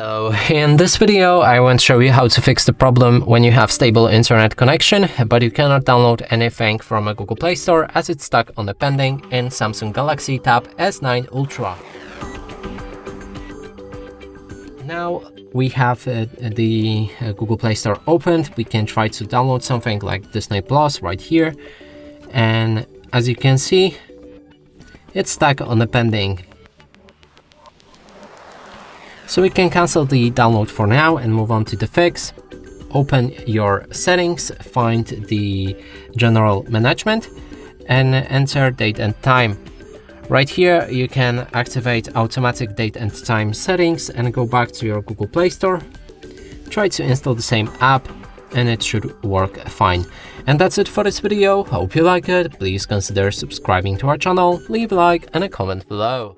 Hello, in this video I want to show you how to fix the problem when you have stable internet connection, but you cannot download anything from a Google Play Store as it's stuck on the pending in Samsung Galaxy Tab S9 Ultra. Now we have the Google Play Store opened. We can try to download something like Disney Plus right here, and as you can see, it's stuck on the pending. So we can cancel the download for now and move on to the fix. Open your settings, find the general management and enter date and time. Right here you can activate automatic date and time settings and go back to your Google Play Store. Try to install the same app and it should work fine. And that's it for this video. Hope you like it. Please consider subscribing to our channel, leave a like and a comment below.